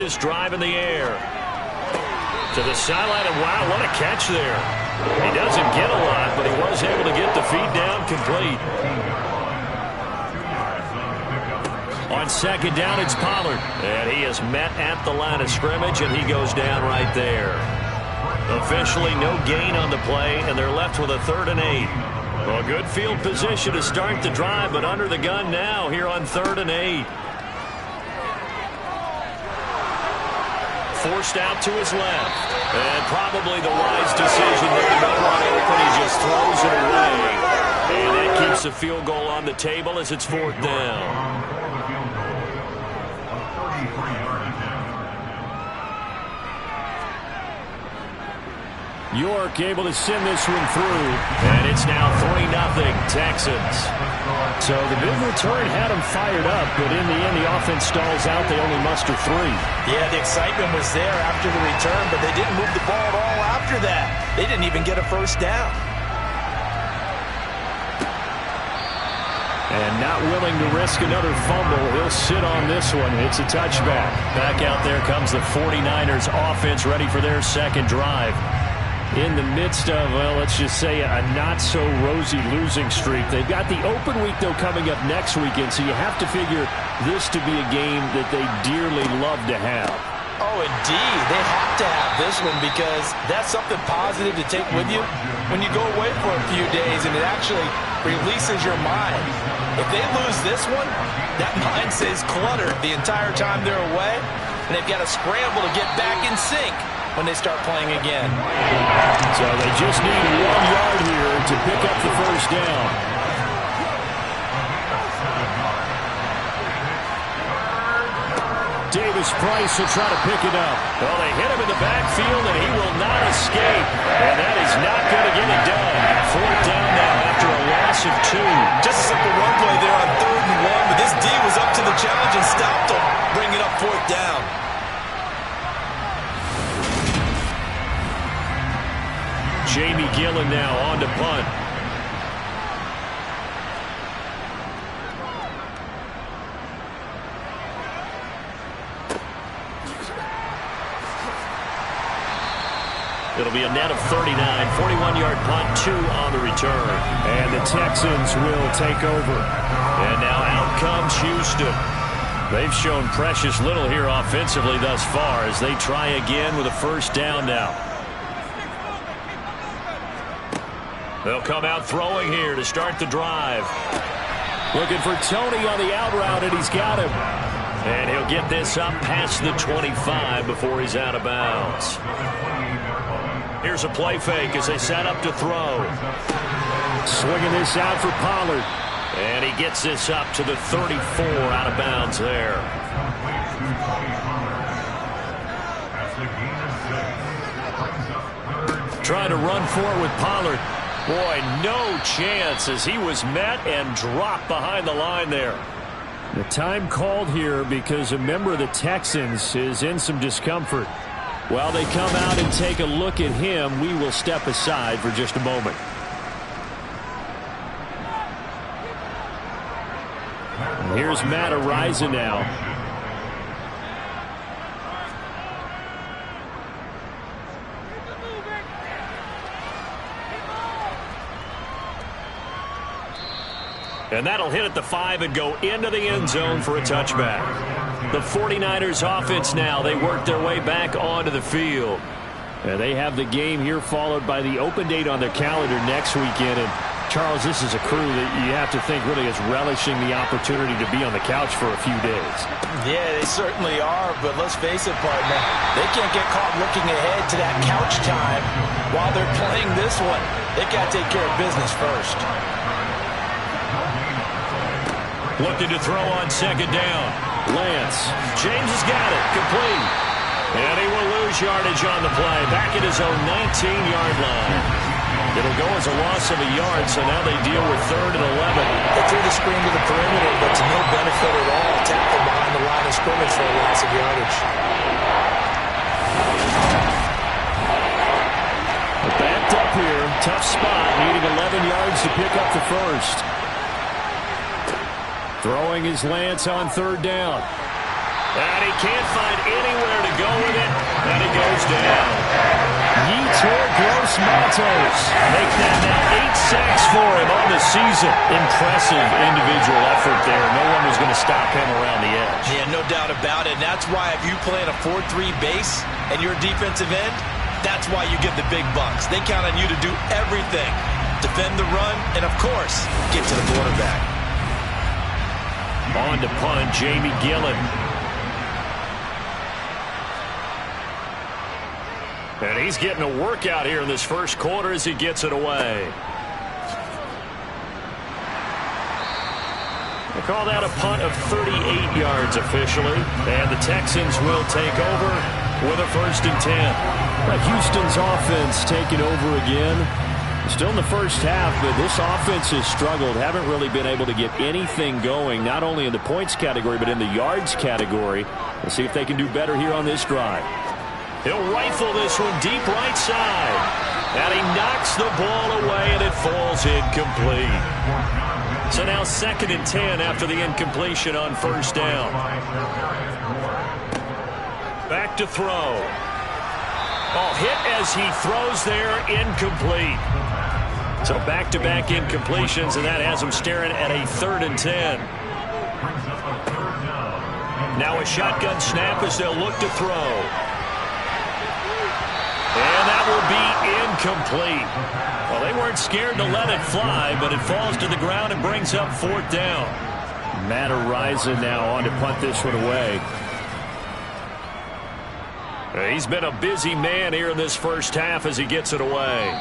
This drive in the air. To the sideline, and wow, what a catch there. He doesn't get a lot, but he was able to get the feed down complete. On second down, it's Pollard. And he is met at the line of scrimmage, and he goes down right there. Officially no gain on the play, and they're left with a 3rd and 8. Well, good field position to start the drive, but under the gun now here on 3rd and 8. Forced out to his left. And probably the wise decision there. No one open, he just throws it away. And that keeps the field goal on the table as it's 4th down. York able to send this one through. And it's now 3-0 Texans. So the big return had them fired up, but in the end the offense stalls out. They only muster 3. Yeah, the excitement was there after the return, but they didn't move the ball at all after that. They didn't even get a first down. And not willing to risk another fumble. He'll sit on this one. It's a touchback. Back out there comes the 49ers offense ready for their second drive. In the midst of, well, let's just say a not-so-rosy losing streak. They've got the open week, though, coming up next weekend, so you have to figure this to be a game that they dearly love to have. Oh, indeed. They have to have this one because that's something positive to take with you when you go away for a few days, and it actually releases your mind. If they lose this one, that mind stays cluttered the entire time they're away, and they've got to scramble to get back in sync when they start playing again. So they just need 1 yard here to pick up the first down. Davis Price will try to pick it up. Well, they hit him in the backfield, and he will not escape. And that is not going to get it done. 4th down now after a loss of 2. Just a simple run play there on 3rd and 1, but this D was up to the challenge and stopped him, bringing up 4th down. Jamie Gillen now on to punt. It'll be a net of 39, 41-yard punt, 2 on the return. And the Texans will take over. And now out comes Houston. They've shown precious little here offensively thus far as they try again with a first down now. They'll come out throwing here to start the drive. Looking for Tony on the out route, and he's got him. And he'll get this up past the 25 before he's out of bounds. Here's a play fake as they set up to throw. Swinging this out for Pollard. And he gets this up to the 34 out of bounds there. Trying to run for it with Pollard. Boy, no chance as he was met and dropped behind the line there. The time called here because a member of the Texans is in some discomfort. While they come out and take a look at him, we will step aside for just a moment. And here's Matt Ariza now. And that'll hit at the 5 and go into the end zone for a touchback. The 49ers offense now, they work their way back onto the field. And they have the game here followed by the open date on their calendar next weekend. And Charles, this is a crew that you have to think really is relishing the opportunity to be on the couch for a few days. Yeah, they certainly are, but let's face it, partner. They can't get caught looking ahead to that couch time while they're playing this one. They've got to take care of business first. Looking to throw on second down. Lance. James has got it. Complete. And he will lose yardage on the play. Back at his own 19-yard line. It'll go as a loss of a yard, so now they deal with 3rd and 11. They threw the screen to the perimeter, but to no benefit at all. Tackle behind the line of scrimmage for a loss of yardage. Backed up here. Tough spot. Needing 11 yards to pick up the first. Throwing his Lance on 3rd down. And he can't find anywhere to go with it, and he goes down. Yetur Gross-Matos make that now 8 sacks for him on the season. Impressive individual effort there. No one was going to stop him around the edge. Yeah, no doubt about it. And that's why if you play in a 4-3 base and you're a defensive end, that's why you get the big bucks. They count on you to do everything. Defend the run, and of course, get to the quarterback. On to punt, Jamie Gillen. And he's getting a workout here in this first quarter as he gets it away. They call that a punt of 38 yards officially. And the Texans will take over with a 1st and 10. Houston's offense taking over again. Still in the first half, but this offense has struggled. Haven't really been able to get anything going, not only in the points category, but in the yards category. We'll see if they can do better here on this drive. He'll rifle this one deep right side. And he knocks the ball away, and it falls incomplete. So now 2nd and 10 after the incompletion on 1st down. Back to throw. Oh, hit as he throws there, incomplete. So back-to-back incompletions, and that has him staring at a 3rd and 10. Now a shotgun snap as they'll look to throw. And that will be incomplete. Well, they weren't scared to let it fly, but it falls to the ground and brings up 4th down. Matt Ariza now on to punt this one away. He's been a busy man here in this first half as he gets it away.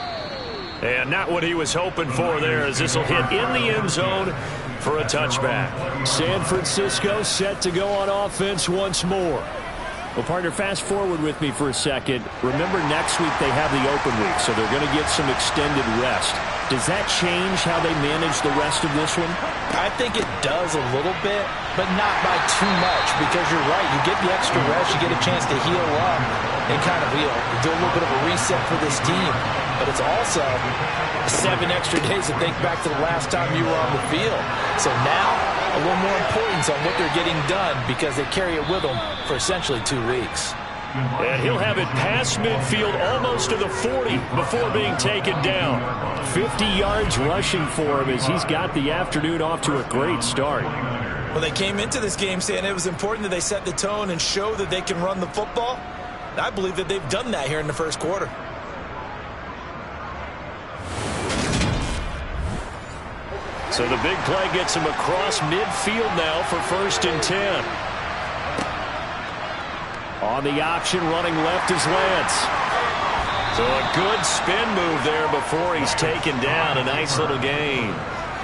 And not what he was hoping for there, as this will hit in the end zone for a touchback. San Francisco set to go on offense once more. Well, partner, fast forward with me for a second. Remember, next week they have the open week, so they're going to get some extended rest. Does that change how they manage the rest of this one? I think it does a little bit, but not by too much, because you're right. You get the extra rest, you get a chance to heal up and kind of do a little bit of a reset for this team. But it's also 7 extra days to think back to the last time you were on the field. So now, a little more importance on what they're getting done, because they carry it with them for essentially 2 weeks. And he'll have it past midfield almost to the 40 before being taken down. 50 yards rushing for him as he's got the afternoon off to a great start. Well, they came into this game saying it was important that they set the tone and show that they can run the football. And I believe that they've done that here in the first quarter. So the big play gets him across midfield now for 1st and 10. On the option, running left is Lance. So a good spin move there before he's taken down. A nice little gain.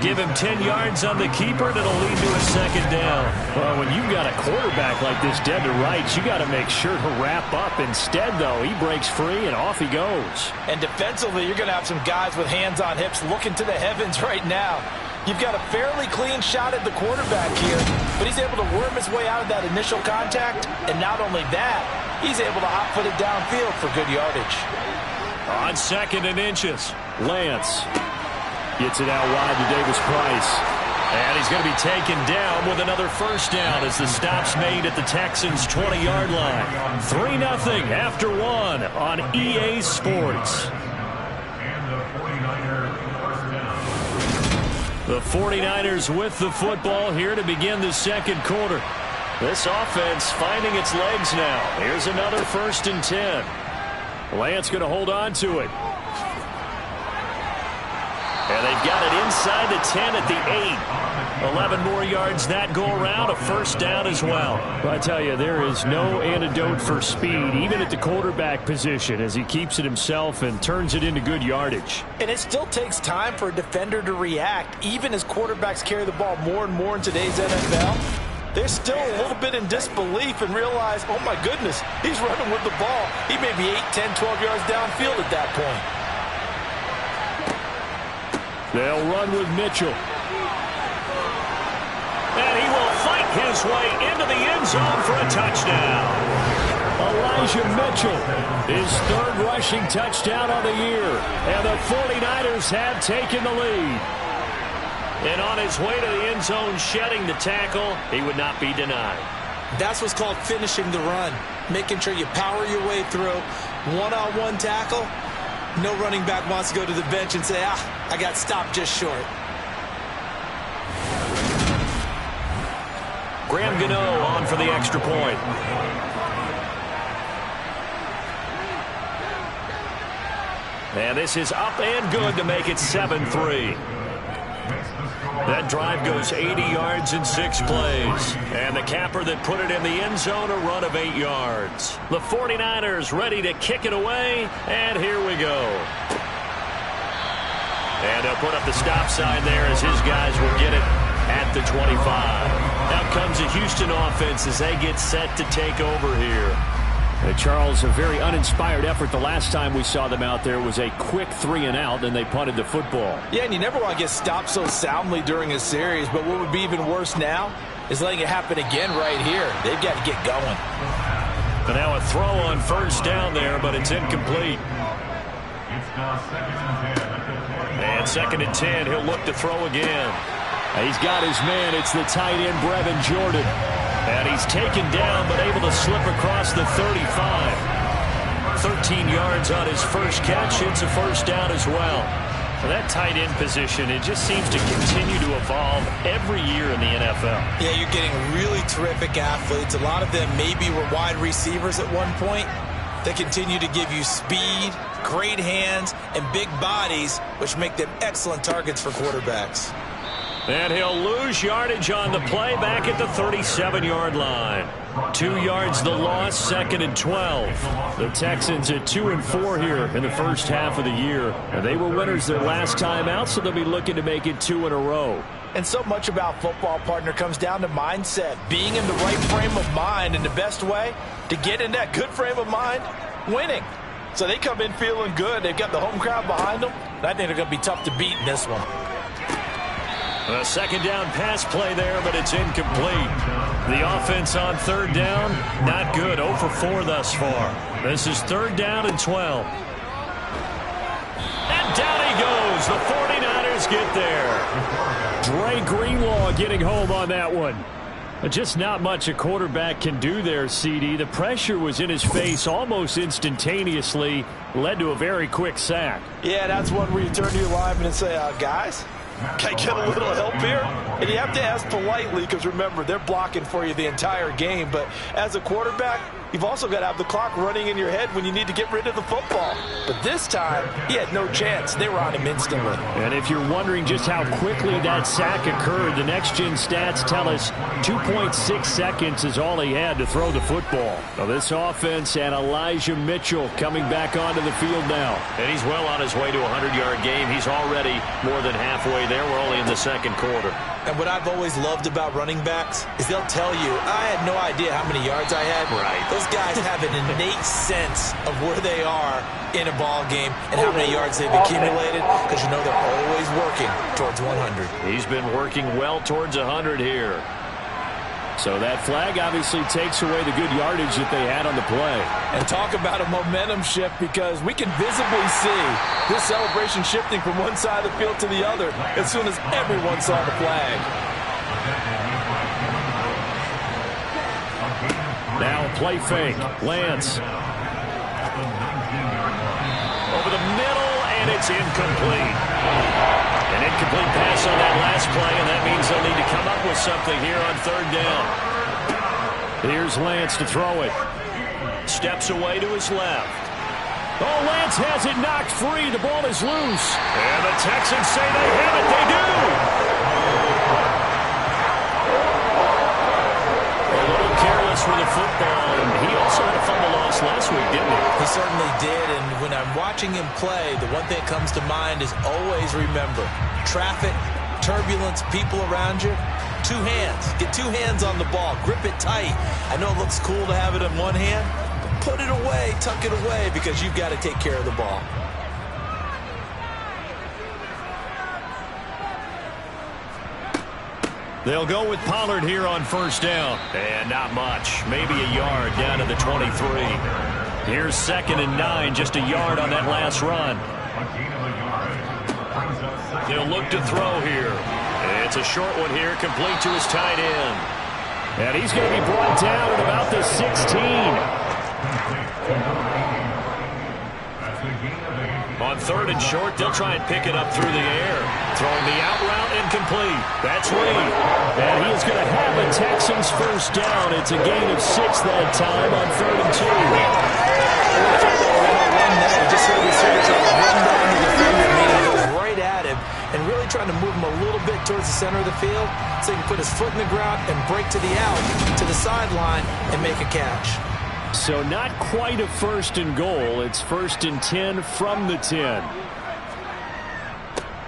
Give him 10 yards on the keeper, and it'll lead to a 2nd down. Well, when you've got a quarterback like this dead to rights, you got to make sure to wrap up. Instead, though, he breaks free, and off he goes. And defensively, you're going to have some guys with hands on hips looking to the heavens right now. You've got a fairly clean shot at the quarterback here, but he's able to worm his way out of that initial contact. And not only that, he's able to hot-foot it downfield for good yardage. On 2nd and inches. Lance gets it out wide to Davis Price. And he's going to be taken down with another 1st down as the stop's made at the Texans' 20-yard line. 3-0 after 1 on EA Sports. The 49ers with the football here to begin the 2nd quarter. This offense finding its legs now. Here's another 1st and 10. Lance going to hold on to it. And they've got it inside the 10 at the 8. 11 more yards that go around, a 1st down as well. Well, I tell you, there is no antidote for speed, even at the quarterback position, as he keeps it himself and turns it into good yardage. And it still takes time for a defender to react, even as quarterbacks carry the ball more and more in today's NFL. They're still a little bit in disbelief and realize, oh my goodness, he's running with the ball. He may be 8, 10, 12 yards downfield at that point. They'll run with Mitchell. And he will fight his way into the end zone for a touchdown. Elijah Mitchell, his 3rd rushing touchdown on the year. And the 49ers have taken the lead. And on his way to the end zone, shedding the tackle, he would not be denied. That's what's called finishing the run. Making sure you power your way through. One-on-one tackle. No running back wants to go to the bench and say, I got stopped just short. Graham Gano on for the extra point. And this is up and good to make it 7-3. That drive goes 80 yards in 6 plays. And the capper that put it in the end zone, a run of 8 yards. The 49ers ready to kick it away, and here we go. And they'll put up the stop sign there as his guys will get it at the 25. Out comes the Houston offense as they get set to take over here. Charles, a very uninspired effort the last time we saw them out there was a quick 3-and-out, and they punted the football. Yeah, and you never want to get stopped so soundly during a series, but what would be even worse now is letting it happen again right here. They've got to get going. And now a throw on first down there, but it's incomplete. And 2nd and 10, he'll look to throw again. He's got his man. It's the tight end, Brevin Jordan. And he's taken down, but able to slip across the 35. 13 yards on his first catch. It's a first down as well. For that tight end position, it just seems to continue to evolve every year in the NFL. Yeah, you're getting really terrific athletes. A lot of them maybe were wide receivers at one point. They continue to give you speed, great hands, and big bodies, which make them excellent targets for quarterbacks. And he'll lose yardage on the play back at the 37-yard line. 2 yards the loss, 2nd and 12. The Texans at 2-4 here in the first half of the year. And they were winners their last time out, so they'll be looking to make it 2 in a row. And so much about football, partner, comes down to mindset. Being in the right frame of mind, and the best way to get in that good frame of mind, winning. So they come in feeling good. They've got the home crowd behind them. And I think they're going to be tough to beat in this one. A 2nd down pass play there, but it's incomplete. The offense on 3rd down, not good. 0 for 4 thus far. This is 3rd down and 12. And down he goes. The 49ers get there. Dre Greenlaw getting home on that one. Just not much a quarterback can do there, CD. The pressure was in his face almost instantaneously. Led to a very quick sack. Yeah, that's one where you turn to your lineman and say, guys, can I get a little help here? And you have to ask politely because, remember, they're blocking for you the entire game. But as a quarterback, you've also got to have the clock running in your head when you need to get rid of the football. But this time, he had no chance. They were on him instantly. And if you're wondering just how quickly that sack occurred, the next-gen stats tell us 2.6 seconds is all he had to throw the football. Now this offense and Elijah Mitchell coming back onto the field now. And he's well on his way to a 100-yard game. He's already more than halfway there. We're only in the 2nd quarter. And what I've always loved about running backs is they'll tell you, I had no idea how many yards I had. Right. Those guys have an innate sense of where they are in a ball game and how many yards they've accumulated because you know they're always working towards 100. He's been working well towards 100 here. So that flag obviously takes away the good yardage that they had on the play. And talk about a momentum shift because we can visibly see this celebration shifting from one side of the field to the other as soon as everyone saw the flag. Now play fake. Lance. Over the middle, and it's incomplete. An incomplete pass on that last play, and that means they'll need to come up with something here on 3rd down. Here's Lance to throw it. Steps away to his left. Oh, Lance has it knocked free. The ball is loose. And the Texans say they have it. They do. A little careless with the football. And he also had a fumble loss last week, didn't he? He certainly did, and when I'm watching him play, the one thing that comes to mind is always remember, traffic, turbulence, people around you, 2 hands. Get 2 hands on the ball. Grip it tight. I know it looks cool to have it in one hand, but put it away, tuck it away, because you've got to take care of the ball. They'll go with Pollard here on 1st down. And not much. Maybe a yard down to the 23. Here's 2nd and 9. Just a yard on that last run. He'll look to throw here. It's a short one here, complete to his tight end. And he's going to be brought down at about the 16. On 3rd and short, they'll try and pick it up through the air. Throwing the out route incomplete. That's Reed. And he is going to have a Texans first down. It's a gain of 6 that time on 3rd and 2. Just hit the center, trying to run down the defender, meaning he goes right at him, and really trying to move him a little bit towards the center of the field so he can put his foot in the ground and break to the out, to the sideline, and make a catch. So not quite a 1st and goal. It's 1st and 10 from the 10.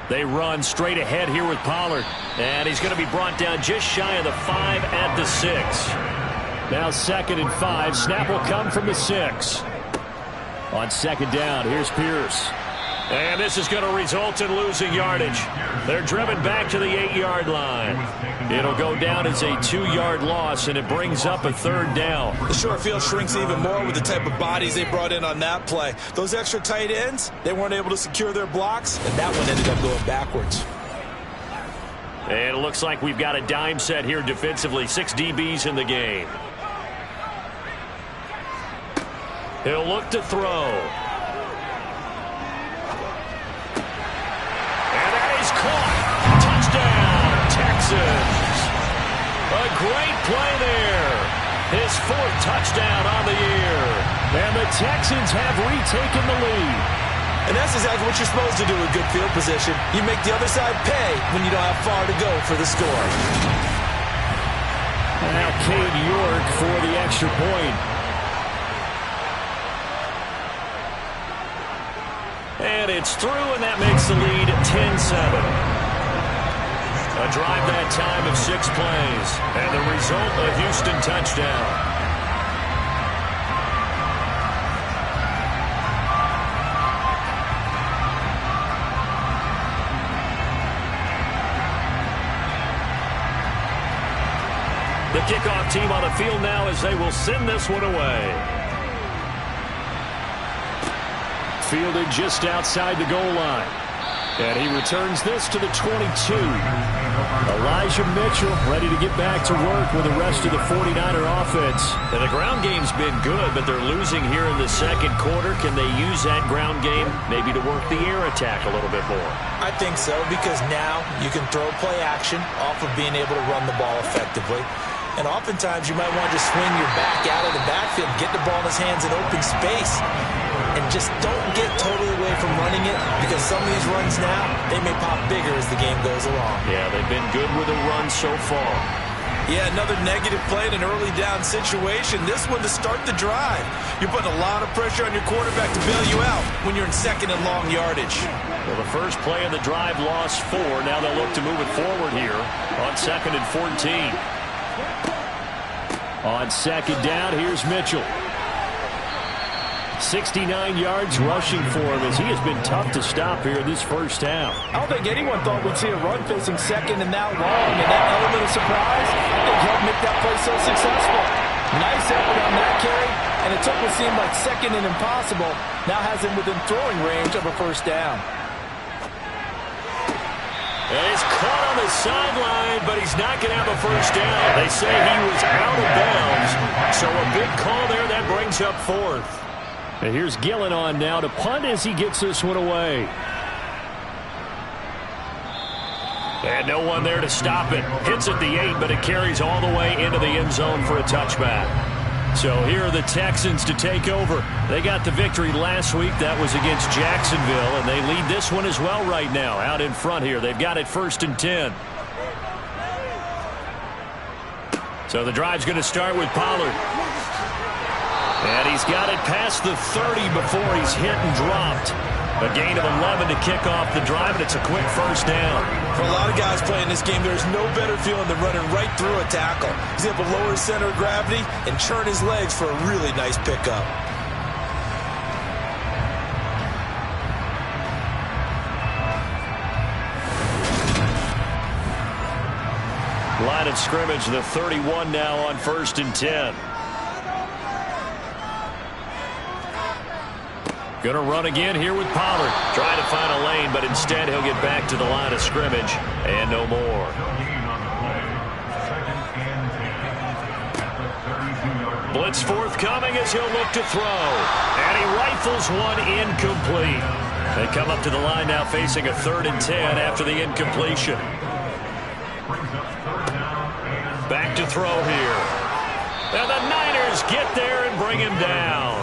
They run straight ahead here with Pollard. And he's going to be brought down just shy of the 5 at the 6. Now 2nd and 5. Snap will come from the 6. On 2nd down, here's Pierce. And this is going to result in losing yardage. They're driven back to the 8-yard line. It'll go down as a 2-yard loss, and it brings up a 3rd down. The short field shrinks even more with the type of bodies they brought in on that play. Those extra tight ends, they weren't able to secure their blocks, and that one ended up going backwards. And it looks like we've got a dime set here defensively. 6 DBs in the game. He'll look to throw. Caught. Touchdown, Texans. A great play there. His 4th touchdown on the year. And the Texans have retaken the lead. And that's exactly what you're supposed to do with good field position. You make the other side pay when you don't have far to go for the score. And now Cade York for the extra point. And it's through, and that makes the lead 10-7. A drive that time of 6 plays. And the result, a Houston touchdown. The kickoff team on the field now as they will send this one away. Fielded just outside the goal line. And he returns this to the 22. Elijah Mitchell ready to get back to work with the rest of the 49er offense. And the ground game's been good, but they're losing here in the 2nd quarter. Can they use that ground game maybe to work the air attack a little bit more? I think so, because now you can throw play action off of being able to run the ball effectively. And oftentimes you might want to just swing your back out of the backfield, get the ball in his hands in open space, and just don't get totally away from running it, because some of these runs now, they may pop bigger as the game goes along. Yeah, they've been good with the run so far. Yeah, another negative play in an early down situation. This one to start the drive. You're putting a lot of pressure on your quarterback to bail you out when you're in 2nd and long yardage. Well, the first play of the drive lost 4. Now they'll look to move it forward here on 2nd and 14. On 2nd down, here's Mitchell. 69 yards rushing for him as he has been tough to stop here in this first half. I don't think anyone thought we'd see a run facing 2nd and that long, and that element of surprise, I think helped make that play so successful. Nice effort on that carry, and it took what seemed like 2nd and impossible, now has him within throwing range of a first down. And he's caught on the sideline, but he's not going to have a first down. They say he was out of bounds, so a big call there. That brings up 4th. And here's Gillen on now to punt as he gets this one away. And no one there to stop it. Hits at the 8, but it carries all the way into the end zone for a touchback. So here are the Texans to take over. They got the victory last week. That was against Jacksonville, and they lead this one as well right now out in front here. They've got it 1st and 10. So the drive's going to start with Pollard. And he's got it past the 30 before he's hit and dropped. A gain of 11 to kick off the drive, and it's a quick first down. For a lot of guys playing this game, there's no better feeling than running right through a tackle. He's able to lower his center of gravity and churn his legs for a really nice pickup. Line of scrimmage, the 31 now on 1st and 10. Going to run again here with Pollard. Trying to find a lane, but instead he'll get back to the line of scrimmage and no more. Blitz forthcoming as he'll look to throw. And he rifles one incomplete. They come up to the line now facing a 3rd and 10 after the incompletion. Back to throw here. And the Niners get there and bring him down.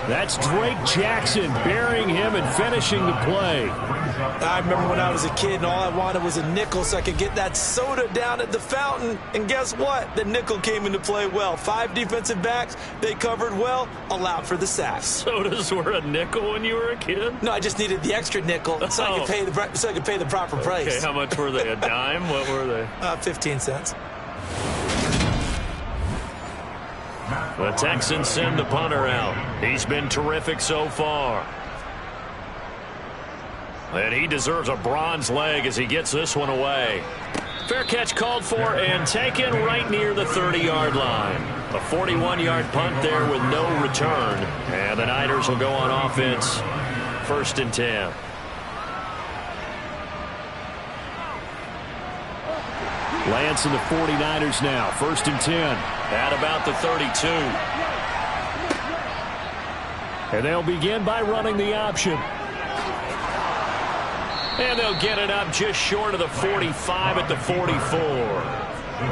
That's Drake Jackson burying him and finishing the play. I remember when I was a kid and all I wanted was a nickel so I could get that soda down at the fountain. And guess what? The nickel came into play well. 5 defensive backs, they covered well, allowed for the sacks. Sodas were a nickel when you were a kid? No, I just needed the extra nickel so I could pay the proper price. Okay, how much were they? A dime? What were they? 15 cents. The Texans send the punter out. He's been terrific so far. And he deserves a bronze leg as he gets this one away. Fair catch called for and taken right near the 30-yard line. A 41-yard punt there with no return. And the Niners will go on offense. 1st and 10. Lance and the 49ers now. 1st and 10. At about the 32. And they'll begin by running the option. And they'll get it up just short of the 45 at the 44.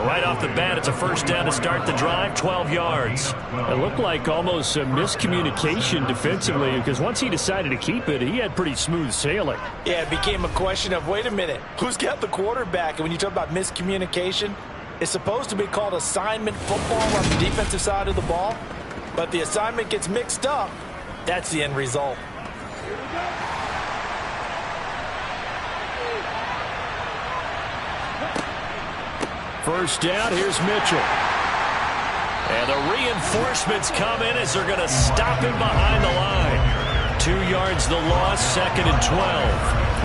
Right off the bat, it's a 1st down to start the drive, 12 yards. It looked like almost a miscommunication defensively because once he decided to keep it, he had pretty smooth sailing. Yeah, it became a question of, wait a minute, who's got the quarterback? And when you talk about miscommunication, it's supposed to be called assignment football on the defensive side of the ball. But the assignment gets mixed up. That's the end result. First down, here's Mitchell. And the reinforcements come in as they're going to stop him behind the line. 2 yards the loss, 2nd and 12.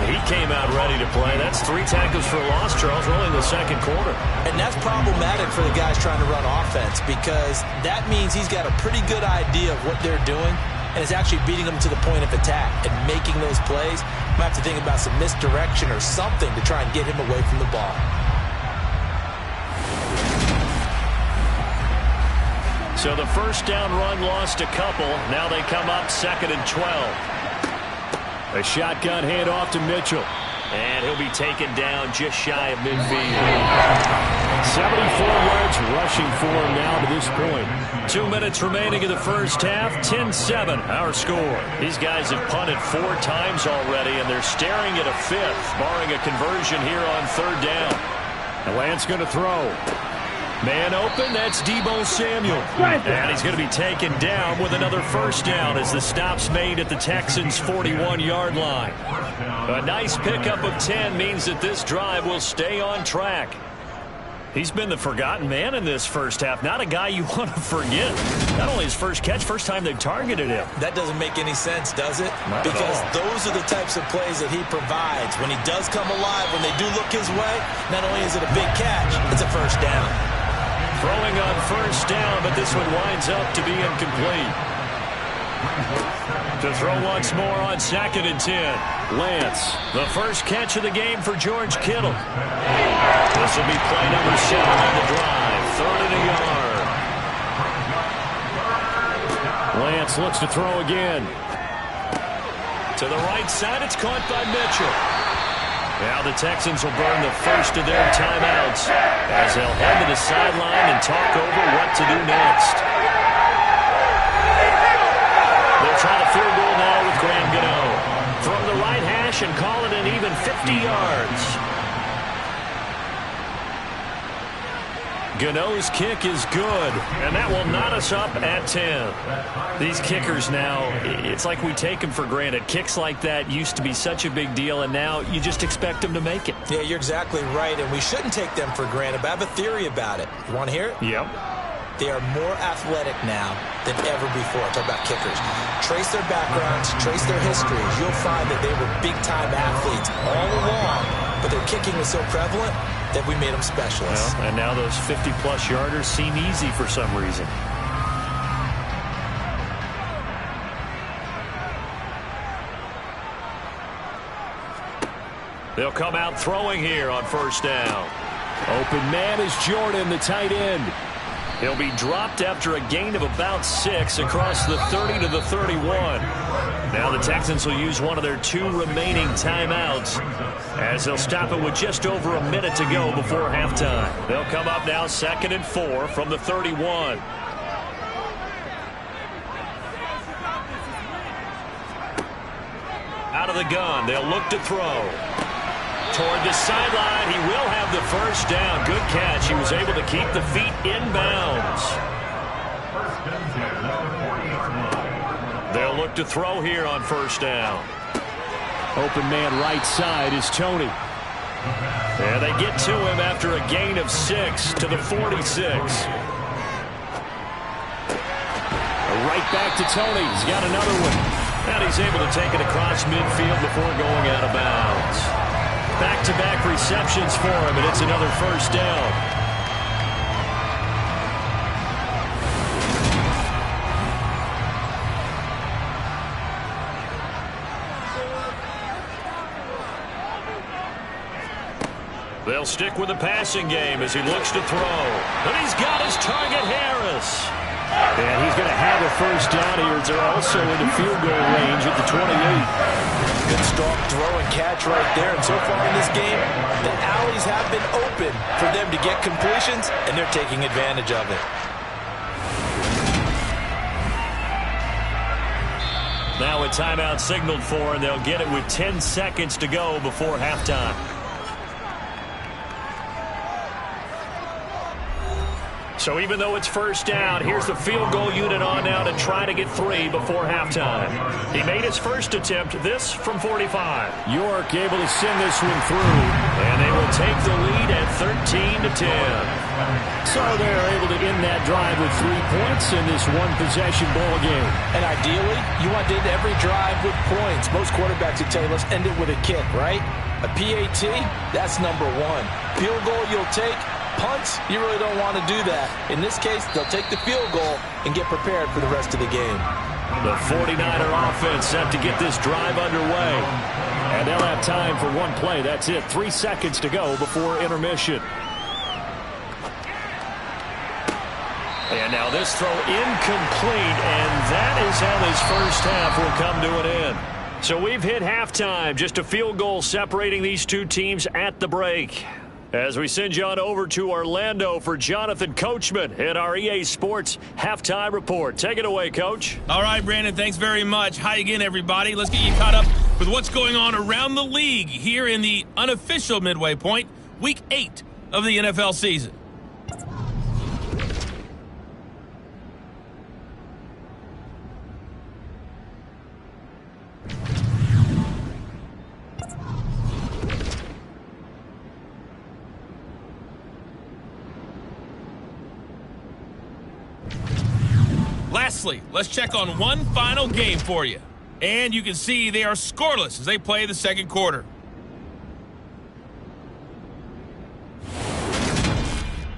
He came out ready to play. That's 3 tackles for loss, Charles, early in the 2nd quarter. And that's problematic for the guys trying to run offense because that means he's got a pretty good idea of what they're doing and is actually beating them to the point of attack and making those plays. Might have to think about some misdirection or something to try and get him away from the ball. So the 1st down run lost a couple. Now they come up 2nd and 12. A shotgun handoff to Mitchell. And he'll be taken down just shy of midfield. 74 yards rushing for him now to this point. 2 minutes remaining in the 1st half. 10-7 our score. These guys have punted 4 times already, and they're staring at a 5th, barring a conversion here on 3rd down. And Lance going to throw. Man open, that's Deebo Samuel. And he's going to be taken down with another 1st down as the stop's made at the Texans' 41-yard line. A nice pickup of 10 means that this drive will stay on track. He's been the forgotten man in this 1st half. Not a guy you want to forget. Not only his 1st catch, 1st time they've targeted him. That doesn't make any sense, does it? Not because those are the types of plays that he provides. When he does come alive, when they do look his way, not only is it a big catch, it's a 1st down. Throwing on 1st down, but this one winds up to be incomplete. To throw once more on 2nd and 10. Lance. The 1st catch of the game for George Kittle. This will be play number 7 on the drive. 3rd and a yard. Lance looks to throw again. To the right side, it's caught by Mitchell. Now the Texans will burn the 1st of their timeouts as they'll head to the sideline and talk over what to do next. They'll try the field goal now with Graham Gano. From the right hash and call it an even 50 yards. Gano's kick is good, and that will knot us up at 10. These kickers now, it's like we take them for granted. Kicks like that used to be such a big deal, and now you just expect them to make it. Yeah, you're exactly right, and we shouldn't take them for granted, but I have a theory about it. You want to hear it? Yep. They are more athletic now than ever before. Talk about kickers. Trace their backgrounds, trace their histories. You'll find that they were big-time athletes all along, but their kicking was so prevalent that we made them specialists. Well, and now those 50-plus yarders seem easy for some reason. They'll come out throwing here on 1st down. Open man is Jordan, the tight end. He'll be dropped after a gain of about 6 across the 30 to the 31. Now the Texans will use one of their 2 remaining timeouts as they'll stop it with just over a minute to go before halftime. They'll come up now 2nd and 4 from the 31. Out of the gun, they'll look to throw. Toward the sideline, he will have the first down. Good catch. He was able to keep the feet inbounds. They'll look to throw here on first down. Open man right side is Tony. And they get to him after a gain of 6 to the 46. Right back to Tony. He's got another one. And he's able to take it across midfield before going out of bounds. Back-to-back receptions for him, and it's another first down. They'll stick with the passing game as he looks to throw. And he's got his target, Harris. And he's going to have a first down here. They're also in the field goal range at the 28. Good strong throw and catch right there. And so far in this game, the alleys have been open for them to get completions, and they're taking advantage of it. Now a timeout signaled for, and they'll get it with 10 seconds to go before halftime. So even though it's first down, here's the field goal unit on now to try to get 3 before halftime. He made his first attempt, this from 45. York able to send this one through. And they will take the lead at 13 to 10. So they're able to end that drive with 3 points in this one-possession ball game. And ideally, you want to end every drive with points. Most quarterbacks would tell you, let's end it with a kick, right? A PAT, that's number 1. Field goal you'll take. Punts, you really don't want to do that. In this case, they'll take the field goal and get prepared for the rest of the game. The 49er offense set to get this drive underway. And they'll have time for one play. That's it. 3 seconds to go before intermission. And now this throw incomplete, and that is how this first half will come to an end. So we've hit halftime. Just a field goal separating these two teams at the break. As we send you on over to Orlando for Jonathan Coachman in our EA Sports Halftime Report. Take it away, Coach. All right, Brandon, thanks very much. Hi again, everybody. Let's get you caught up with what's going on around the league here in the unofficial midway point, Week 8 of the NFL season. Lastly, let's check on one final game for you. And you can see they are scoreless as they play the second quarter.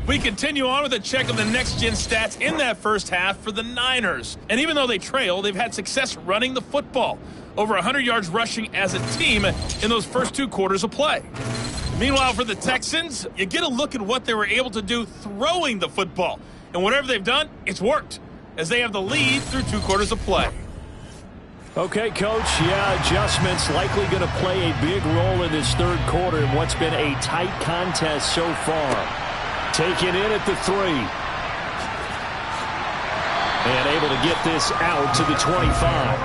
We continue on with a check of the next-gen stats in that first half for the Niners. And even though they trail, they've had success running the football. Over 100 yards rushing as a team in those first 2 quarters of play. Meanwhile, for the Texans, you get a look at what they were able to do throwing the football. And whatever they've done, it's worked, as they have the lead through 2 quarters of play. Okay, Coach, adjustments likely going to play a big role in this third quarter in what's been a tight contest so far. Taken in at the 3. And able to get this out to the 25.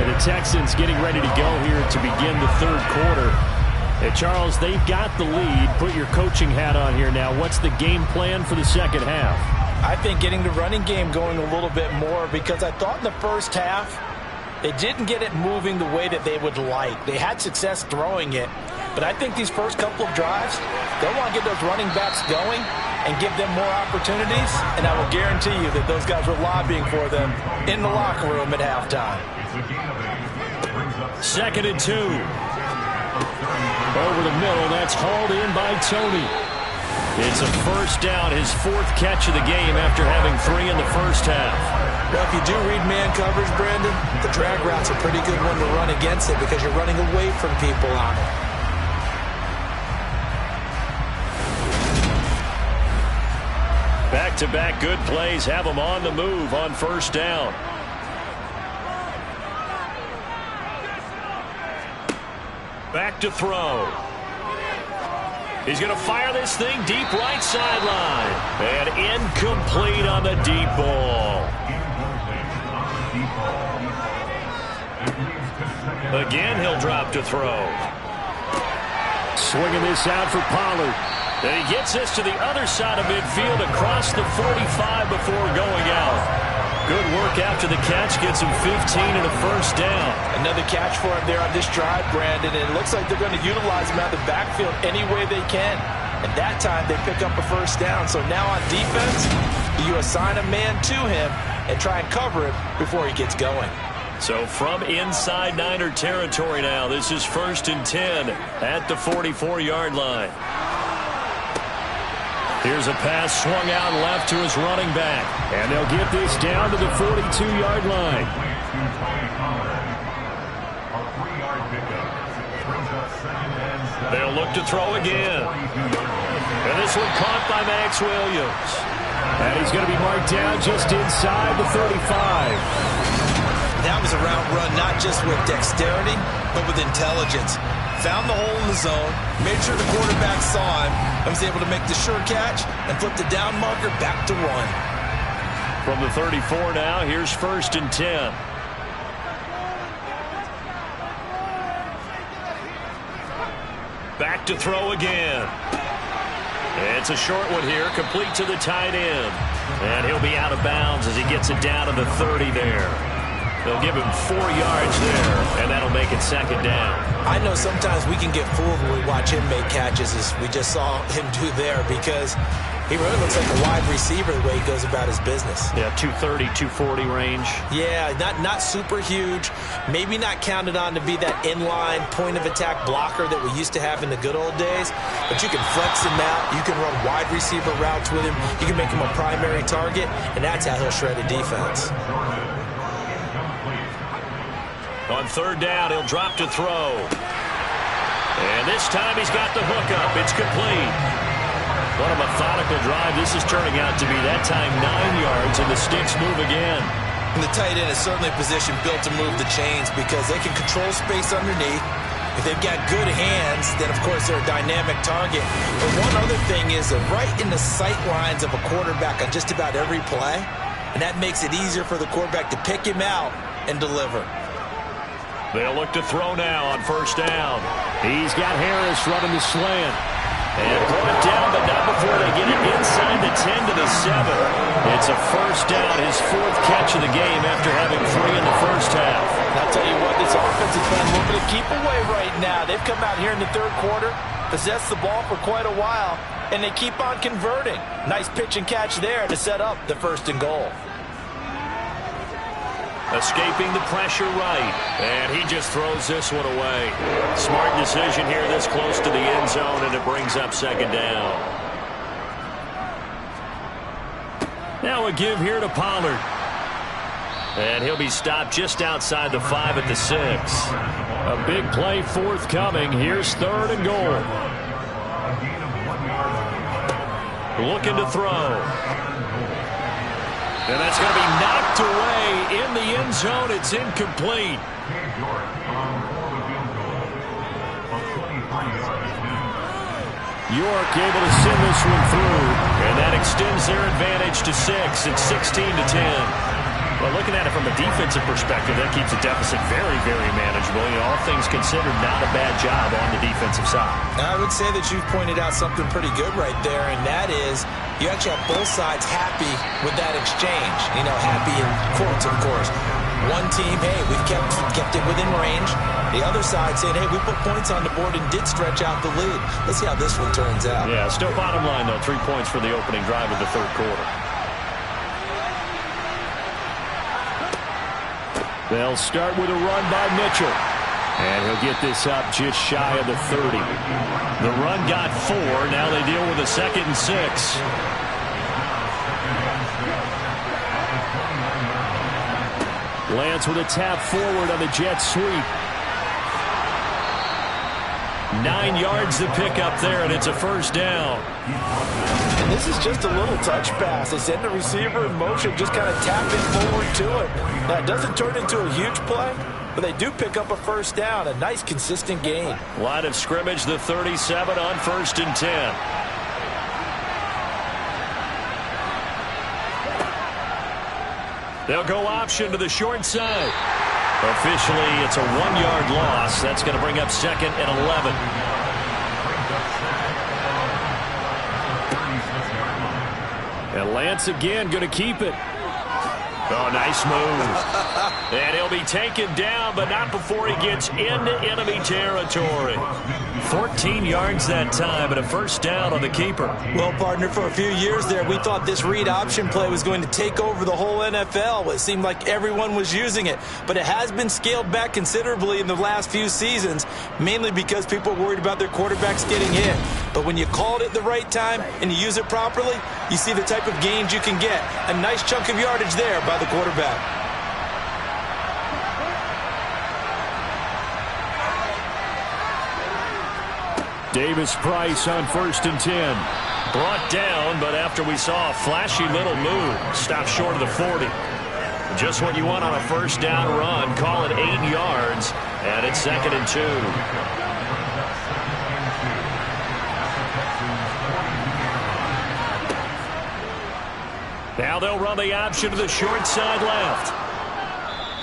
And the Texans getting ready to go here to begin the third quarter. And Charles, they've got the lead. Put your coaching hat on here now. What's the game plan for the second half? I think getting the running game going a little bit more, because I thought in the first half they didn't get it moving the way that they would like. They had success throwing it, but I think these first couple of drives, they'll want to get those running backs going and give them more opportunities, and I will guarantee you that those guys were lobbying for them in the locker room at halftime. 2nd and 2. Over the middle, that's hauled in by Tony. It's a first down, his 4th catch of the game after having 3 in the first half. Well, if you do read man coverage, Brandon, the drag route's a pretty good one to run against it because you're running away from people on it. Back-to-back good plays have them on the move on first down. Back to throw. He's going to fire this thing deep right sideline. And incomplete on the deep ball. Again, he'll drop to throw. Swinging this out for Pollard. And he gets this to the other side of midfield across the 45 before going out. Good work after the catch. Gets him 15 and a first down. Another catch for him there on this drive, Brandon. And it looks like they're going to utilize him out of the backfield any way they can. And that time they pick up a first down. So now on defense, you assign a man to him and try and cover him before he gets going. So from inside Niner territory now, this is 1st and 10 at the 44-yard line. Here's a pass swung out left to his running back. And they'll get this down to the 42-yard line. They'll look to throw again. And this one caught by Max Williams. And he's going to be marked down just inside the 35. That was a route run not just with dexterity, but with intelligence. Found the hole in the zone, made sure the quarterback saw him, and was able to make the sure catch and flip the down marker back to run. From the 34 now, here's 1st and 10. Back to throw again. It's a short one here, complete to the tight end. And he'll be out of bounds as he gets it down to the 30 there. They'll give him 4 yards there, and that'll make it 2nd down. I know sometimes we can get fooled when we watch him make catches, as we just saw him do there, because he really looks like a wide receiver the way he goes about his business. Yeah, 230, 240 range. Yeah, not super huge. Maybe not counted on to be that inline point-of-attack blocker that we used to have in the good old days. But you can flex him out. You can run wide receiver routes with him. You can make him a primary target, and that's how he'll shred a defense. On 3rd down, he'll drop to throw. And this time he's got the hook up. It's complete. What a methodical drive this is turning out to be. That time 9 yards, and the sticks move again. And the tight end is certainly a position built to move the chains because they can control space underneath. If they've got good hands, then of course they're a dynamic target. But one other thing is they're right in the sight lines of a quarterback on just about every play. And that makes it easier for the quarterback to pick him out and deliver. They'll look to throw now on 1st down. He's got Harris running the slant. And brought down, but not before they get it inside the 10 to the 7. It's a first down, his 4th catch of the game after having 3 in the first half. And I'll tell you what, this offense has been looking to keep away right now. They've come out here in the 3rd quarter, possessed the ball for quite a while, and they keep on converting. Nice pitch and catch there to set up the 1st and goal. Escaping the pressure right, and he just throws this one away. Smart decision here this close to the end zone, and it brings up 2nd down. Now a give here to Pollard. And he'll be stopped just outside the 5 at the 6. A big play forthcoming. Here's 3rd and goal. Looking to throw. And that's going to be knocked away in the end zone. It's incomplete. York able to send this one through. And that extends their advantage to 6. It's 16-10. Well, looking at it from a defensive perspective, that keeps the deficit very, very manageable. You know, all things considered, not a bad job on the defensive side. I would say that you've pointed out something pretty good right there, and that is you actually have both sides happy with that exchange. You know, happy in quotes, of course. One team, hey, we've kept it within range. The other side saying, hey, we put points on the board and did stretch out the lead. Let's see how this one turns out. Yeah, still bottom line, though, 3 points for the opening drive of the 3rd quarter. They'll start with a run by Mitchell. And he'll get this up just shy of the 30. The run got 4. Now they deal with a 2nd and 6. Lance with a tap forward on the jet sweep. 9 yards to pick up there, and it's a first down. And this is just a little touch pass. They send the receiver in motion, just kind of tap it forward to it. Now, it doesn't turn into a huge play, but they do pick up a first down, a nice, consistent gain. Line of scrimmage, the 37 on 1st and 10. They'll go option to the short side. Officially, it's a 1-yard loss. That's going to bring up 2nd and 11. And Lance again going to keep it. Oh, nice move. And he'll be taken down, but not before he gets into enemy territory. 14 yards that time, and a first down on the keeper. Well, partner, for a few years there, we thought this read option play was going to take over the whole NFL. It seemed like everyone was using it, but it has been scaled back considerably in the last few seasons, mainly because people are worried about their quarterbacks getting hit. But when you call it at the right time and you use it properly, you see the type of gains you can get. A nice chunk of yardage there by the quarterback. Davis Price on 1st and 10. Brought down, but after we saw a flashy little move, stopped short of the 40. Just what you want on a first down run. Call it 8 yards, and it's 2nd and 2. Now they'll run the option to the short side left.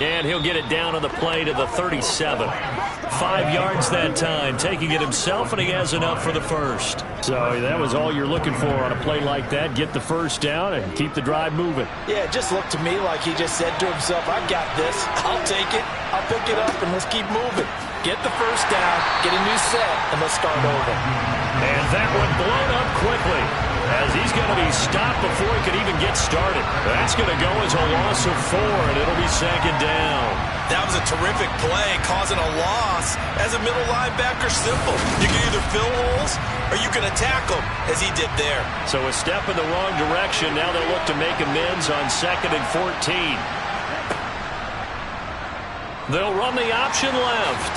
And he'll get it down on the play to the 37. 5 yards that time, taking it himself, and he has enough for the first. So that was all you're looking for on a play like that. Get the first down and keep the drive moving. Yeah, it just looked to me like he just said to himself, I got this. I'll take it. I'll pick it up, and let's keep moving. Get the first down, get a new set, and let's start over. And that one blown up quickly, as he's going to be stopped before he could even get started. That's going to go as a loss of 4, and it'll be 2nd down. That was a terrific play, causing a loss. As a middle linebacker, simple. You can either fill holes or you can attack them, as he did there. So a step in the wrong direction. Now they'll look to make amends on 2nd and 14. They'll run the option left.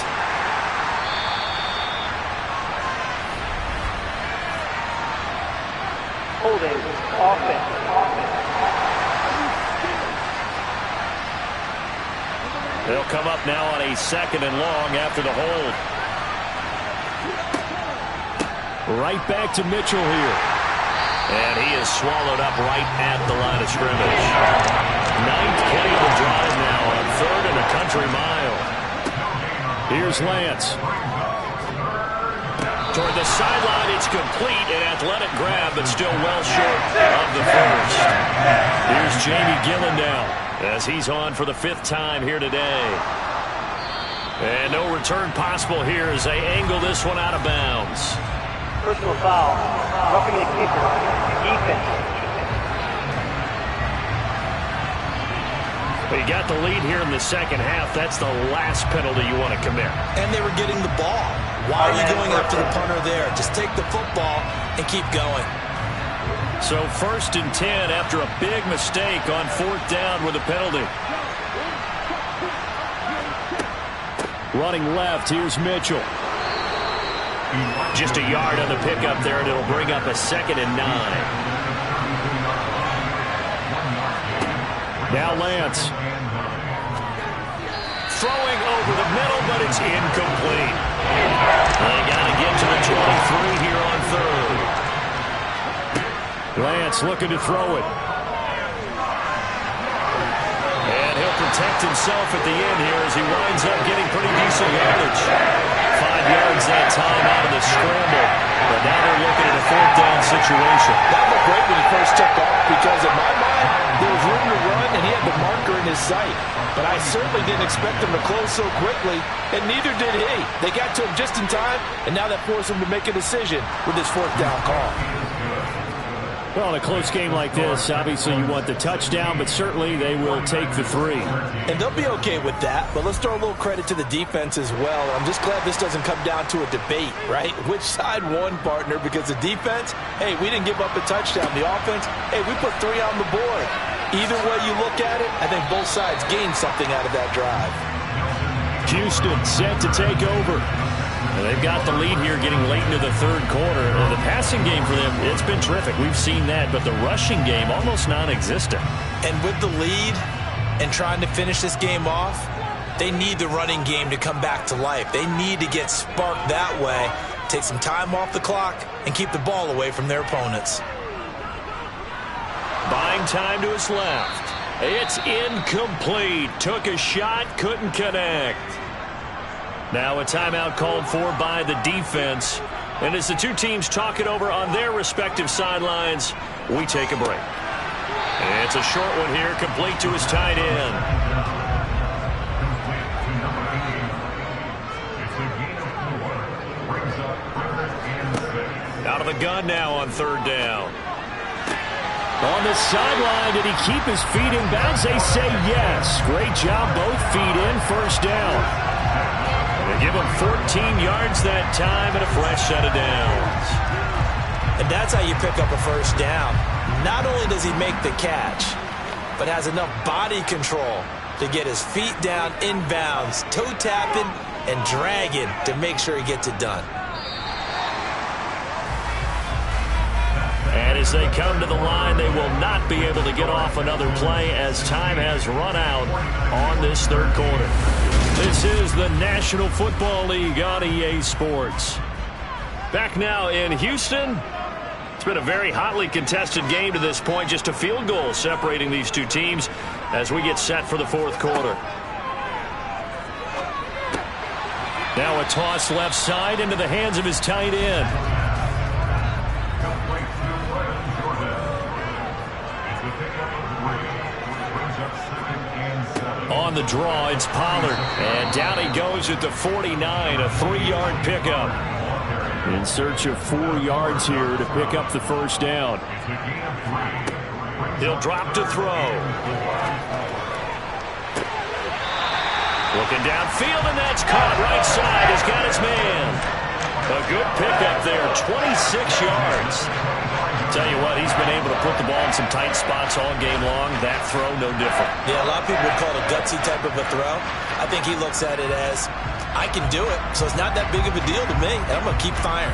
Holding offense. They'll come up now on a 2nd and long after the hold. Right back to Mitchell here. And he is swallowed up right at the line of scrimmage. 9th play of the drive now on 3rd and a country mile. Here's Lance. Toward the sideline, it's complete. An athletic grab, but still well short of the first. Here's Jamie Gillen now, as he's on for the 5th time here today. And no return possible here as they angle this one out of bounds. Personal foul. Roughing the kicker. Defense. But you got the lead here in the second half. That's the last penalty you want to commit. And they were getting the ball. Why are you going after the punter there? Just take the football and keep going. So 1st and 10 after a big mistake on 4th down with a penalty. Running left, here's Mitchell. Just a yard on the pickup there, and it'll bring up a 2nd and 9. Now Lance. Throwing over the middle, but it's incomplete. They got to get to the 23 here on 3rd. Lance looking to throw it. And he'll protect himself at the end here as he winds up getting pretty decent yardage. 5 yards that time out of the scramble. But now they're looking at a 4th down situation. That looked great when he first took off, because in my mind, there was room to run and he had the marker in his sight. But I certainly didn't expect him to close so quickly, and neither did he. They got to him just in time, and now that forced him to make a decision with his 4th down call. Well, in a close game like this, obviously you want the touchdown, but certainly they will take the 3. And they'll be okay with that, but let's throw a little credit to the defense as well. I'm just glad this doesn't come down to a debate, right? Which side won, partner? Because the defense, hey, we didn't give up a touchdown. The offense, hey, we put 3 on the board. Either way you look at it, I think both sides gained something out of that drive. Houston set to take over. And they've got the lead here getting late into the third quarter. The passing game for them, it's been terrific. We've seen that, but the rushing game almost non-existent. And with the lead and trying to finish this game off, they need the running game to come back to life. They need to get sparked that way, take some time off the clock, and keep the ball away from their opponents. Buying time to his left. It's incomplete. Took a shot, couldn't connect. Now a timeout called for by the defense. And as the two teams talk it over on their respective sidelines, we take a break. And it's a short one here, complete to his tight end. Out of the gun now on third down. On the sideline, did he keep his feet in bounds? They say yes. Great job, both feet in, first down. They give him 14 yards that time and a fresh set of downs. And that's how you pick up a first down. Not only does he make the catch, but has enough body control to get his feet down in bounds, toe tapping and dragging to make sure he gets it done. And as they come to the line, they will not be able to get off another play as time has run out on this third quarter. This is the National Football League on EA Sports. Back now in Houston. It's been a very hotly contested game to this point. Just a field goal separating these two teams as we get set for the fourth quarter. Now a toss left side into the hands of his tight end. On the draw, it's Pollard. And down he goes at the 49, a 3-yard pickup. In search of 4 yards here to pick up the first down. He'll drop to throw. Looking downfield, and that's caught right side. He's got his man. A good pickup there, 26 yards. Tell you what, he's been able to put the ball in some tight spots all game long. That throw, no different. Yeah, a lot of people would call it a gutsy type of a throw. I think he looks at it as, I can do it, so it's not that big of a deal to me, and I'm going to keep firing.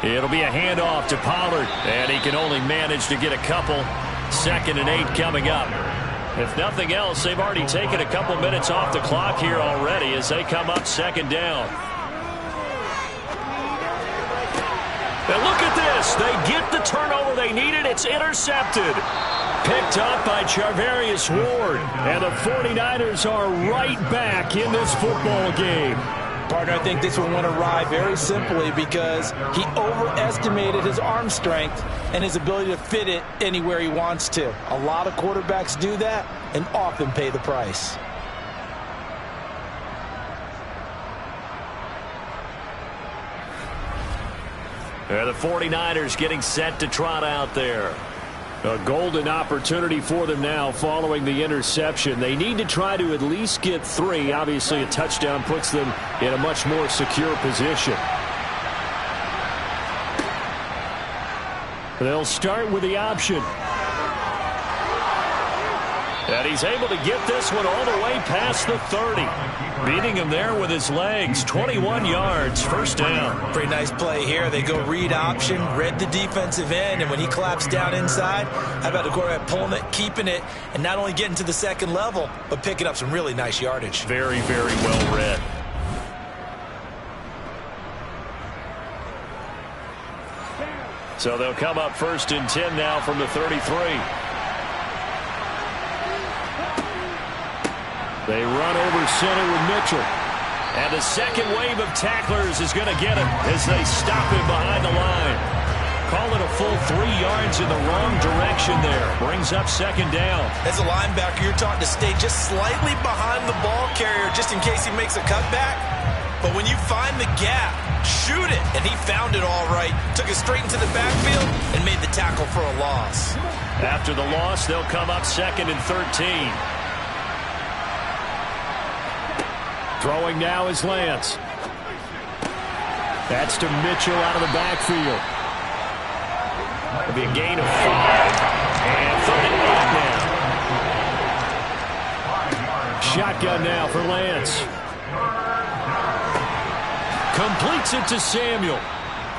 It'll be a handoff to Pollard, and he can only manage to get a couple. 2nd and 8 coming up. If nothing else, they've already taken a couple minutes off the clock here already as they come up 2nd down. And look at this. They get the turnover they needed. It's intercepted. Picked up by Charvarius Ward. And the 49ers are right back in this football game. Partner, I think this one went awry very simply because he overestimated his arm strength and his ability to fit it anywhere he wants to. A lot of quarterbacks do that and often pay the price. The 49ers getting set to trot out there. A golden opportunity for them now following the interception. They need to try to at least get 3. Obviously, a touchdown puts them in a much more secure position. They'll start with the option. And he's able to get this one all the way past the 30. Beating him there with his legs. 21 yards, first down. Pretty nice play here. They go read option, read the defensive end, and when he claps down inside, how about the quarterback pulling it, keeping it, and not only getting to the second level, but picking up some really nice yardage. Very, very well read. So they'll come up 1st and 10 now from the 33. They run over center with Mitchell. And the second wave of tacklers is going to get him as they stop him behind the line. Call it a full 3 yards in the wrong direction there. Brings up 2nd down. As a linebacker, you're taught to stay just slightly behind the ball carrier just in case he makes a cutback. But when you find the gap, shoot it. And he found it all right. Took it straight into the backfield and made the tackle for a loss. After the loss, they'll come up 2nd and 13. Throwing now is Lance. That's to Mitchell out of the backfield. It'll be a gain of 5. And 3rd and 8 now. Shotgun now for Lance. Completes it to Samuel.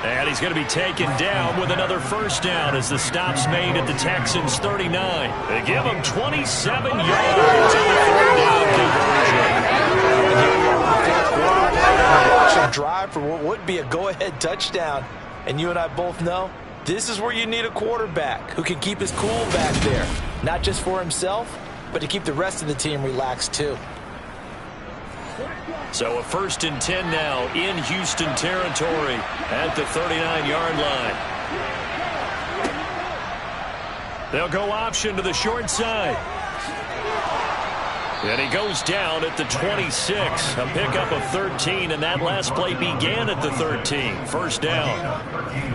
And he's going to be taken down with another first down as the stop's made at the Texans' 39. They give him 27 yards on the 3rd down conversion. Drive for what would be a go-ahead touchdown. And you and I both know this is where you need a quarterback who can keep his cool back there. Not just for himself, but to keep the rest of the team relaxed too. So a 1st and 10 now in Houston territory at the 39-yard line. They'll go option to the short side. And he goes down at the 26. A pickup of 13, and that last play began at the 13. 1st down.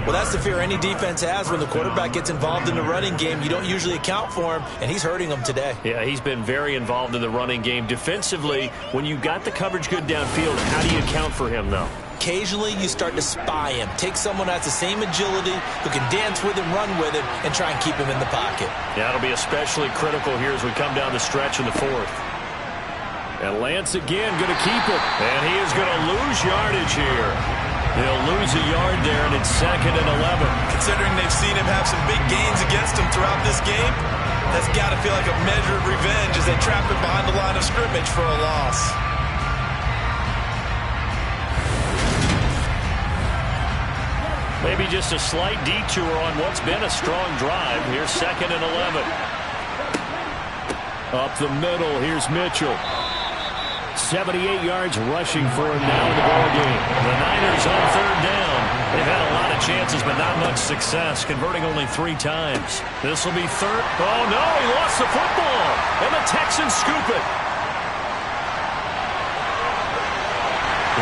Well, that's the fear any defense has when the quarterback gets involved in the running game. You don't usually account for him, and he's hurting them today. Yeah, he's been very involved in the running game. Defensively, when you got the coverage good downfield, how do you account for him, though? Occasionally, you start to spy him. Take someone who has the same agility, who can dance with him, run with him, and try and keep him in the pocket. Yeah, it'll be especially critical here as we come down the stretch in the 4th. And Lance again going to keep it. And he is going to lose yardage here. He'll lose a yard there, and it's 2nd and 11. Considering they've seen him have some big gains against him throughout this game, that's got to feel like a measure of revenge as they trap him behind the line of scrimmage for a loss. Maybe just a slight detour on what's been a strong drive. Here's 2nd and 11. Up the middle, here's Mitchell. 78 yards rushing for him now in the ball game. The Niners on 3rd down. They've had a lot of chances, but not much success, converting only 3 times. This will be 3rd. Oh, no, he lost the football. And the Texans scoop it.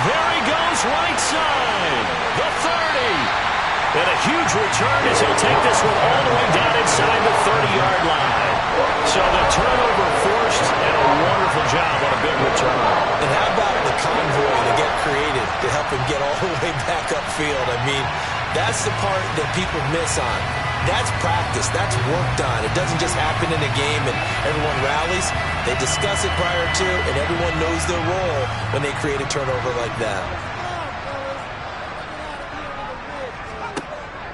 There he goes, right side. The 30. And a huge return as he'll take this one all the way down inside the 30-yard line. So the turnover forced, and a wonderful job on a big return. And how about the convoy to get created to help him get all the way back upfield? I mean, that's the part that people miss on. That's practice. That's work done. It doesn't just happen in a game and everyone rallies. They discuss it prior to, and everyone knows their role when they create a turnover like that.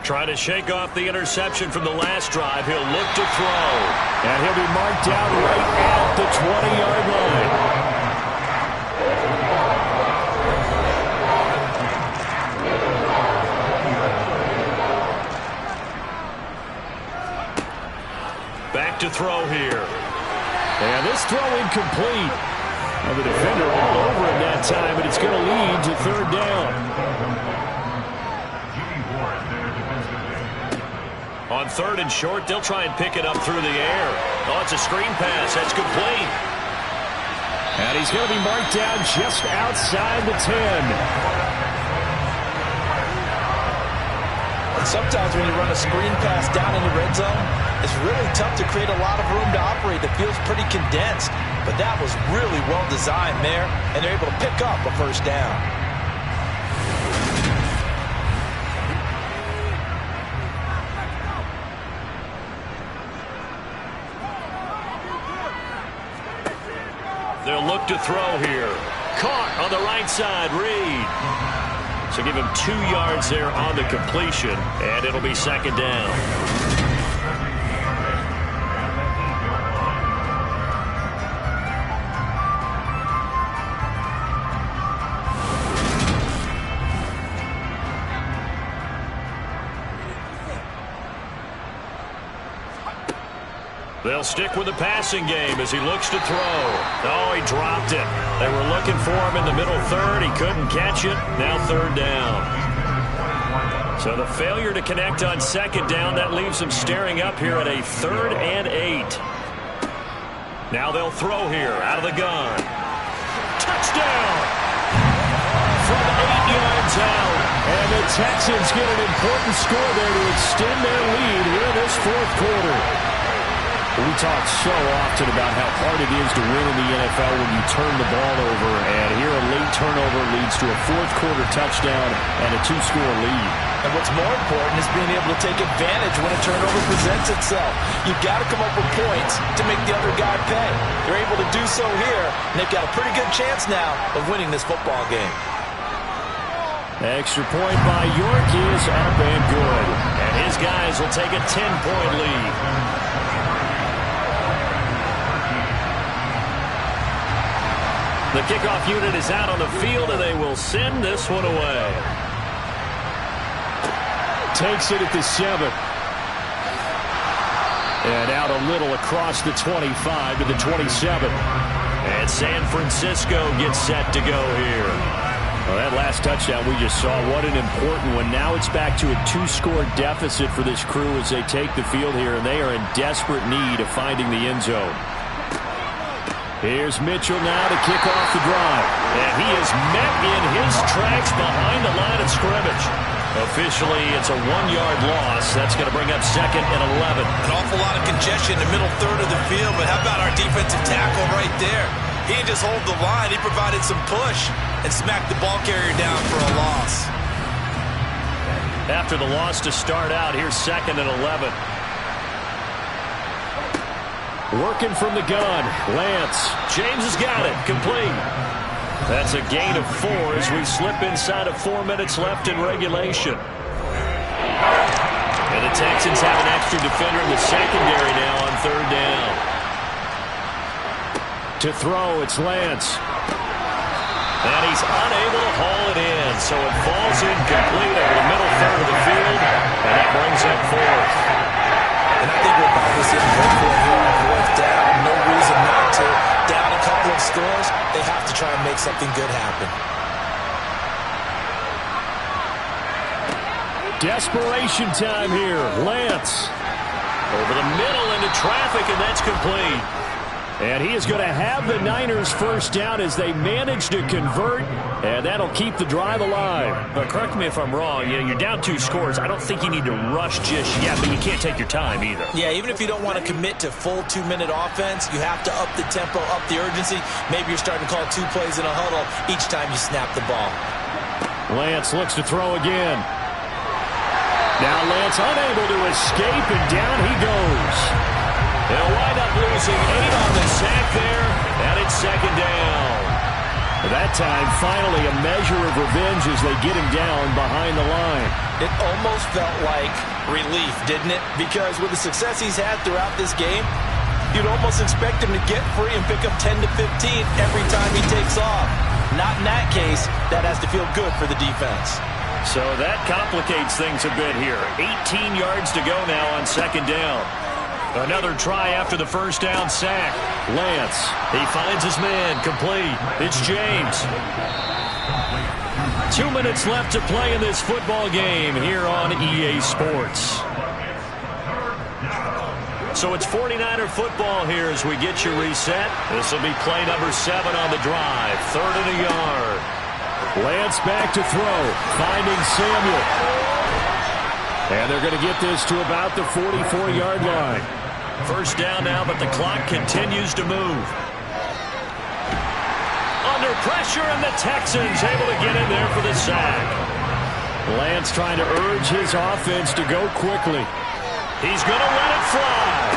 Trying to shake off the interception from the last drive. He'll look to throw. And he'll be marked down right at the 20-yard line. Back to throw here. And this throw incomplete. And the defender all over him that time, but it's going to lead to 3rd down. On 3rd and short, they'll try and pick it up through the air. Oh, it's a screen pass. That's complete. And he's going to be marked down just outside the 10. And sometimes when you run a screen pass down in the red zone, it's really tough to create a lot of room to operate. The field's pretty condensed. But that was really well designed there, and they're able to pick up a 1st down. They'll look to throw here. Caught on the right side, Reed. So give him 2 yards there on the completion, and it'll be 2nd down. They'll stick with the passing game as he looks to throw. Oh, he dropped it. They were looking for him in the middle 3rd. He couldn't catch it. Now 3rd down. So the failure to connect on 2nd down, that leaves him staring up here at a 3rd and 8. Now they'll throw here out of the gun. Touchdown! From 8 yards out. And the Texans get an important score there to extend their lead here in this 4th quarter. We talk so often about how hard it is to win in the NFL when you turn the ball over, and here a late turnover leads to a fourth-quarter touchdown and a 2-score lead. And what's more important is being able to take advantage when a turnover presents itself. You've got to come up with points to make the other guy pay. They're able to do so here, and they've got a pretty good chance now of winning this football game. Extra point by York is up and good. And his guys will take a 10-point lead. The kickoff unit is out on the field, and they will send this one away. Takes it at the 7. And out a little across the 25 to the 27. And San Francisco gets set to go here. Well, that last touchdown we just saw, what an important one. Now it's back to a 2-score deficit for this crew as they take the field here, and they are in desperate need of finding the end zone. Here's Mitchell now to kick off the drive. And he is met in his tracks behind the line of scrimmage. Officially, it's a 1-yard loss. That's going to bring up 2nd and 11. An awful lot of congestion in the middle third of the field, but how about our defensive tackle right there? He didn't just hold the line. He provided some push and smacked the ball carrier down for a loss. After the loss to start out, here's 2nd and 11. Working from the gun, Lance. James has got it, complete. That's a gain of 4 as we slip inside of 4 minutes left in regulation. And the Texans have an extra defender in the secondary now on 3rd down. To throw, it's Lance. And he's unable to haul it in, so it falls incomplete over the middle third of the field, and that brings up 4th. And I think we'll probably see him go for it here on 4th down. No reason not to. Down a couple of scores, they have to try and make something good happen. Desperation time here. Lance. Over the middle into traffic, and that's complete. And he is going to have the Niners first down as they manage to convert, and that'll keep the drive alive. But correct me if I'm wrong, you're down 2 scores. I don't think you need to rush just yet, but you can't take your time either. Yeah, even if you don't want to commit to full 2-minute offense, you have to up the tempo, up the urgency. Maybe you're starting to call 2 plays in a huddle each time you snap the ball. Lance looks to throw again. Now Lance unable to escape, and down he goes. They'll wind up losing 8 on the sack there, and it's 2nd down. That time, finally, a measure of revenge as they get him down behind the line. It almost felt like relief, didn't it? Because with the success he's had throughout this game, you'd almost expect him to get free and pick up 10 to 15 every time he takes off. Not in that case. That has to feel good for the defense. So that complicates things a bit here. 18 yards to go now on 2nd down. Another try after the first down sack. Lance. He finds his man, complete. It's James. 2 minutes left to play in this football game here on EA Sports. So it's 49er football here as we get you reset. This will be play number 7 on the drive. 3rd and a yard. Lance back to throw. Finding Samuel. And they're going to get this to about the 44-yard line. First down now, but the clock continues to move. Under pressure, and the Texans able to get in there for the sack. Lance trying to urge his offense to go quickly. He's going to let it fly.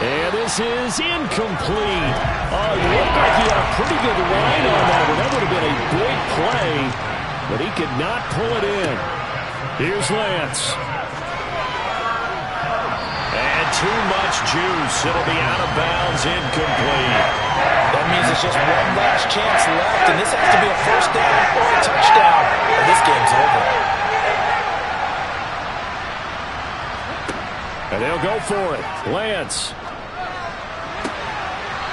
And this is incomplete. Oh, it looked like he had a pretty good line on that one. That would have been a big play, but he could not pull it in. Here's Lance. And too much juice. It'll be out of bounds, incomplete. That means it's just one last chance left, and this has to be a first down or a touchdown, and this game's over. And they'll go for it. Lance.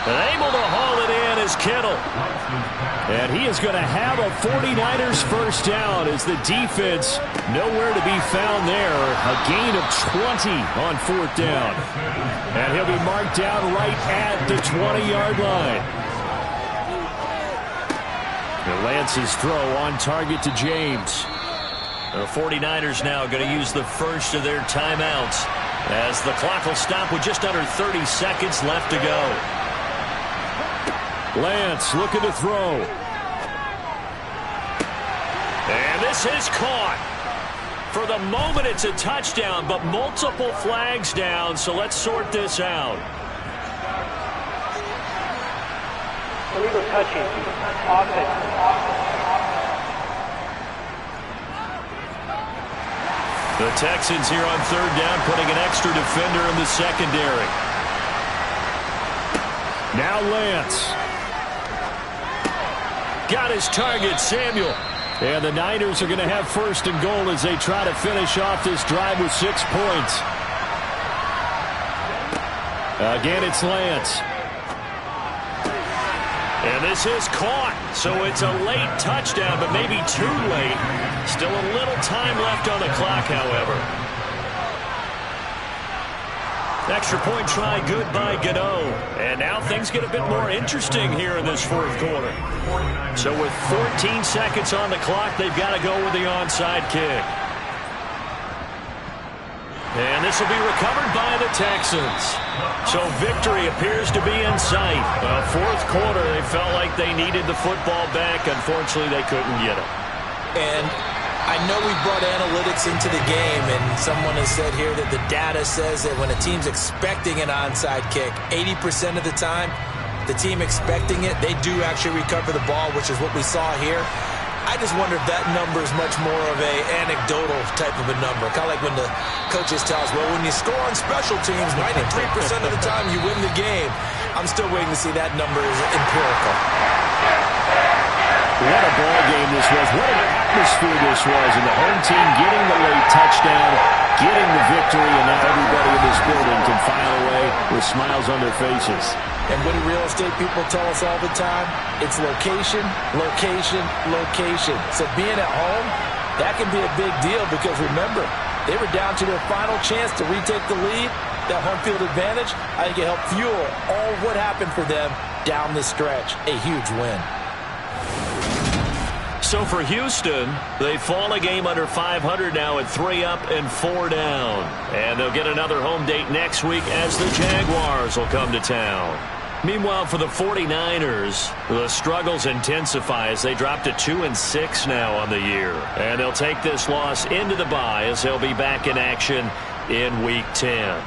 And able to haul it in is Kittle. And he is going to have a 49ers first down as the defense nowhere to be found there. A gain of 20 on 4th down. And he'll be marked down right at the 20-yard line. And Lance's throw on target to James. The 49ers now going to use the first of their timeouts. as the clock will stop with just under 30 seconds left to go. Lance looking to throw. And this is caught. For the moment, it's a touchdown, but multiple flags down, so let's sort this out. Illegal touching. Offense. The Texans here on third down, putting an extra defender in the secondary. Now Lance. Got his target, Samuel. And the Niners are going to have first and goal as they try to finish off this drive with 6 points. Again, it's Lance. And this is caught. So it's a late touchdown, but maybe too late. Still a little time left on the clock, however. Extra point try good by Gano. And now things get a bit more interesting here in this fourth quarter. So with 14 seconds on the clock, they've got to go with the onside kick. And this will be recovered by the Texans. So victory appears to be in sight. Fourth quarter, they felt like they needed the football back. Unfortunately, they couldn't get it. And I know we brought analytics into the game, and someone has said here that the data says that when a team's expecting an onside kick, 80% of the time, the team expecting it, they do actually recover the ball, which is what we saw here. I just wonder if that number is much more of a anecdotal type of a number. Kind of like when the coaches tell us, well, when you score on special teams, 93% of the time you win the game. I'm still waiting to see that number is empirical. What a ball game this was. What an atmosphere this was. And the home team getting the late touchdown, getting the victory, and now everybody in this building can file away with smiles on their faces. And what do real estate people tell us all the time? It's location, location, location. So being at home, that can be a big deal because remember, they were down to their final chance to retake the lead. That home field advantage, I think it helped fuel all what happened for them down the stretch. A huge win. So for Houston, they fall a game under 500 now at 3 up and 4 down. And they'll get another home date next week as the Jaguars will come to town. Meanwhile, for the 49ers, the struggles intensify as they drop to 2-6 now on the year. And they'll take this loss into the bye as they'll be back in action in Week 10.